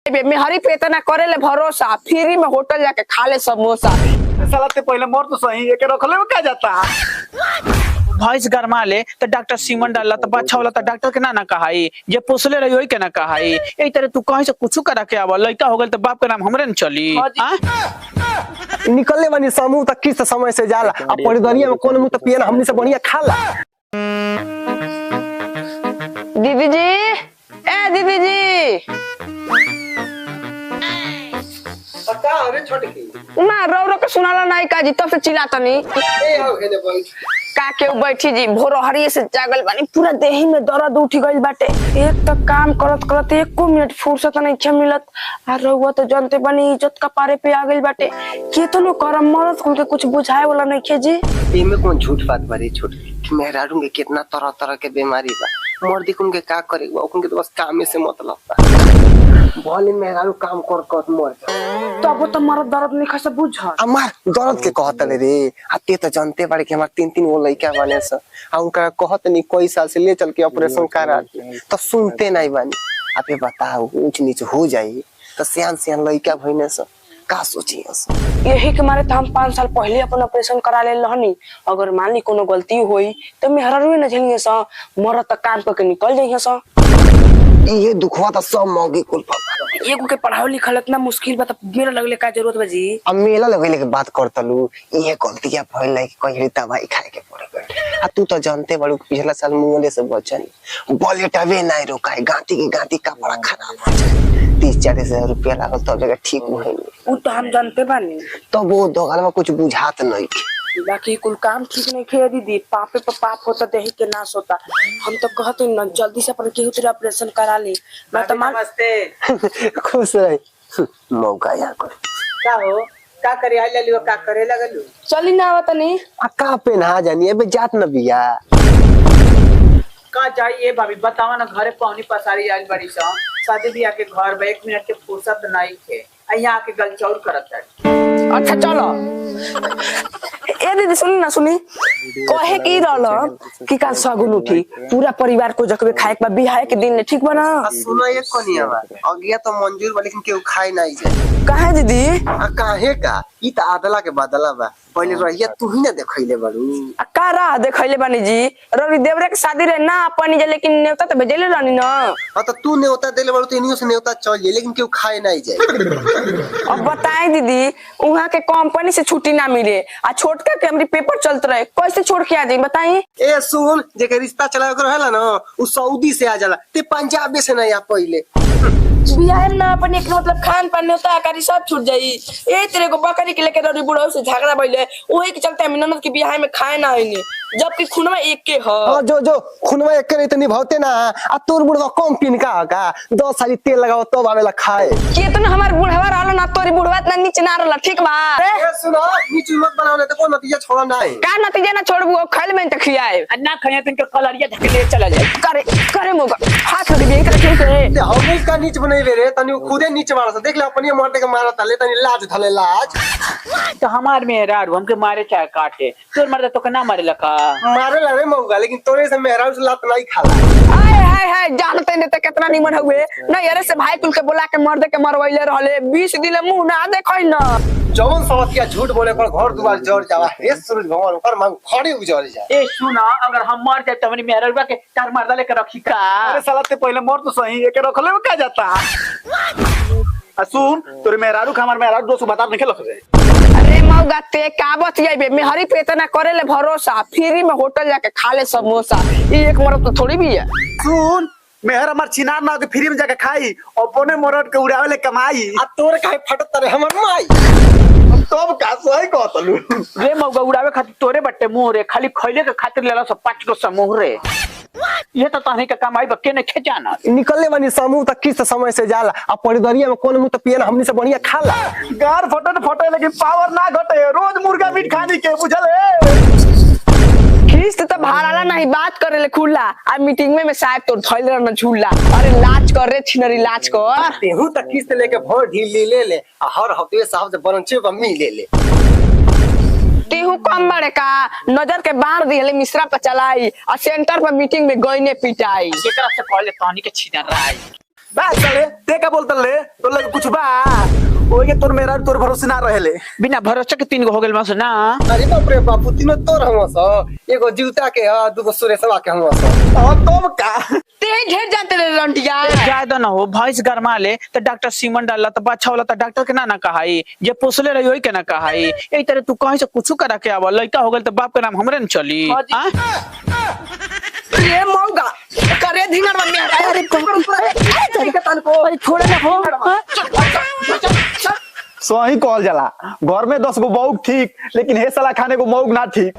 मेहरी पे इतना करे ले भरोसा, फ्री में होटल जाके खा ले समोसा। साला ते पहले मोर तो सही एक रखले में क्या जाता भैंस गरमा ले तो डॉक्टर सीमन डाला तो बच्चा होला तो डॉक्टर के ना कहाई, जे पोसले रही वही के ना कहाई। एक तरह तू कहीं से कुछ करा के आवा, लड़का हो गल तो बाप के नाम हमरे न चली। निकलने वाली समूह तक किस समय से जाला, अब परिदरिया में कौन मुंह तो पियन हमनी से बढ़िया खाला। दीदी जी, ए दीदी जी, पता अरे छोटकी उमा रो रो के सुनाला नहीं का जी, तब से चिल्लातनी। ए आओ हेने बैठ का के बैठी जी, भोर हरिये से जागल बानी, पूरा देही में दर्द उठ गइल बाटे। एक तो काम करत करत एको मिनट फुर्सत नहीं छ मिलत, आ रहुआ तो जानते बानी इज्जत का पारे पे आ गइल बाटे। केतनो करम मरद कुल के कुछ बुझाए वाला नहीं खे जी। एमे कौन झूठ बात बारी छोटकी, मेहरारू के कितना तरह तरह के बीमारी बा, मर्दी कुन के का करे बा, उनके तो बस काम से मतलब बा। बोले मेहरारू काम कर कर मर तब तो मरद दर्द नहीं खा बुझ। हमार दर्द के कहत रे, आते तो जानते बारे कि हमार 3-3 वो लड़का बने स, आ उनका कहत नहीं कोई साल से ले चल के ऑपरेशन करा तो सुनते नहीं बानी। अबे बताओ ऊंच नीच हो जाई तो सियान सियान लड़का भइने स का सोची हस। यही के मारे तो हम 5 साल पहले अपन ऑपरेशन करा ले रहनी। अगर मान ली कोनो गलती होई तो मेहरारू न झेलिए स, मरद त काम करके निकल जाइए स। ये दुखवा तो सब मौगी कुल पापा। एगो के पढ़ाओ लिखल इतना मुश्किल बा, मेरा लगले का जरूरत बा जी। अब मेला लगले के बात करतलू, ये गलतियां भइल है कि कहीं दवाई खाए के पड़े। आ तू तो जानते बड़ू पिछला साल मुंगले से बचन बॉलेटवे नहीं रोकाई, गांती की गांती कपड़ा खराब हो जाए, 30-40 हजार रुपया लागल तब जगह ठीक भइल। उ तो हम जानते बानी, तो वो दोगल में कुछ बुझात नहीं। बाकी कुल काम ठीक नहीं खे दीदी, पापे पर पाप होता देही के नाश होता। हम तो कहते न जल्दी से अपन केहू तेरा ऑपरेशन करा ली। मैं तो नमस्ते खुश रही मौका या कर का हो का करे आई लेलियो का करे लगलू चली ना आवत नहीं। का पेनहा जानी बे जात न बिया का जाइए भाभी बतावा ना, घरे पौनी पसारी आइल बड़ी सा शादी बियाह के घर बा, 1 मिनट के फुर्सत नहीं थे यहाँ आके गलचौर करत है। अच्छा चलो ए दीदी सुनी ना, सुनी कहे की रहल कि काल सगुन उठी, पूरा परिवार को जकबे खाए के बियाह के दिन ठीक बना। सुनो ये कोनिया बा अगिया तो मंजूर बा, लेकिन केहू खाई नहीं जाए। काहे दीदी? आ काहे का ई त आदला के बदला बा, पहले रहिया तू ही ना देखैले बारू। आ का राह देखैले बानी जी, रवि देवरे के शादी रे ना अपनी जे, लेकिन नेवता तो भेजले रहनी ना। हां तो तू नेवता देले बारू तो इनियो से नेवता चल जाए, लेकिन केहू खाए नहीं जाए। अब बताए दीदी, वहाँ के कंपनी से छुट्टी ना मिले, आ छोटका के हमरी पेपर चलत रहे, कैसे छोड़ के आ जाई बताई? ए सुन जेके रिश्ता चलावे के रहेला ना उ सऊदी से आ जाला, ते पंजाब से नहीं आ पहिले। बियाह में ना अपन एक मतलब खान पान होता है, सब छूट जाई। ए तेरे को बकरी के लेके रवि बुढ़ऊ से झगड़ा भइले, ओही के चलते हम ननद के बियाह में खाए ना आइने, जबकि खुनवा एक के ह। हां जो खुनवा एक करे इतनी भौते ना, आ तोर बुढ़वा कम पिन का 10 साली तेल लगाओ तो आवेला खाए। केतन हमार बुढ़वा रहल ना, तोरी बुढ़वा इतना नीचे ना रहल, ठीक बा? ए सुनो नीचे मत बनाओ तो कोई नतीजा छोड़ा नहीं। का नतीजा ना छोड़बू, खाइल में त खियाए अन्ना खया तिनके कलरिया ढकले चला जाए। करे करे मोगा हाथ लगे दे कर ठीक है। ते हम का नीचे बनाइबे रे, तनी खुदे नीचे मारस देख ले, अपनी मारते के मारत ले, तनी लाज धले लाज। तो हमार मेहरारू हमके मारे चाहे काटे, तोर मर्द तो के ना मारे लका मारे ला रे मौगा, लेकिन तोरे से मेहरारू से लात नहीं खाला। हाय हाय हाय जानते ने त कितना निमन हुए ना, यारे से भाई कुल के बोला के मर्द के मरवैले रहले, 20 दिले मुंह ना देखै ना। जवन सवतिया झूठ बोले पर घर दुआर जड़ जावा, हे सूरज भगवान ओकर मांग खड़े उजड़ जा। ए सुना, अगर हम मर जाए तमनी मेहरारू के तार मर्दा लेके रखी का। अरे साला ते पहले मोर तो सही एक रखले में क्या जाता। आ सुन तोरे मेहरारू का हमार मेहरारू दोस्त बता नहीं लख रे। अरे मौगा ते का बतियाबे, मेहरी पे इतना करे ले भरोसा, फ्री में होटल जाके खा ले समोसा, ई एक मरद तो थोड़ी भी है। सुन मेहर हमार छिनार ना के फ्री में जाके खाई, अपने मरद के उड़ावे ले कमाई, आ तोरे काहे फटत रे हमर माई। तब का सही कहतलू रे मौगा उड़ावे खातिर तोरे बट्टे मुंह रे, खाली खइले के खातिर लेला सब 5 गो समूह रे। ये तो तानी का कमाई बक्के ने खेजाना। निकलने वाली समूह तक किस समय से जाला, अब परिदरिया में कौन मुंह तो पियन हमनी से बढ़िया खाला। गार फटे लेकिन पावर ना घटे, रोज मुर्गा मीट खानी के बुझल है। किस्त तो भाड़ाला नहीं बात करे ले खुला, आ मीटिंग में साहब तो धइल रहना झूला। अरे लाज कर रे छिनरी, लाज कर। तेहू तक किस्त लेके भर ढील ले आ हर हफ्ते साहब से बरंचे बम्मी ले। तेहू कम बड़े का नजर के बाहर दिले मिश्रा पर चलाई, आ सेंटर पर मीटिंग में गईने पिटाई। एकरा से पहले पानी के छीना रहा है। बा चले ते का बोलत ले तो लगे कुछ बा ओए के तोर मेरा तोर भरोसे ना रहेले बिना भरोसा के 3 गो हो गेल मासु ना। अरे बाप रे बापू तीनों तोर हम स एगो जीवता के ह दूगो सुरेशवा के हम स और तुम का ते ढेर जानते रे रंटिया। ज्यादा ना हो भैंस गरमा ले तो डॉक्टर सीमन डालला तो बाछा होला तो डॉक्टर के ना कहाई जे पोसले रही वही के ना कहाई। ए तरह तू कहीं से कुछ करा के आवा लड़का हो गेल तो बाप के नाम हमरे न चली। हाँ? ये मौगा करे धिंगड़ में मेरा अरे तरीका तन को छोड़े ना हो। सही कहल जाला घर में 10 गो मौग ठीक लेकिन हे साला खाने को मौग ना ठीक।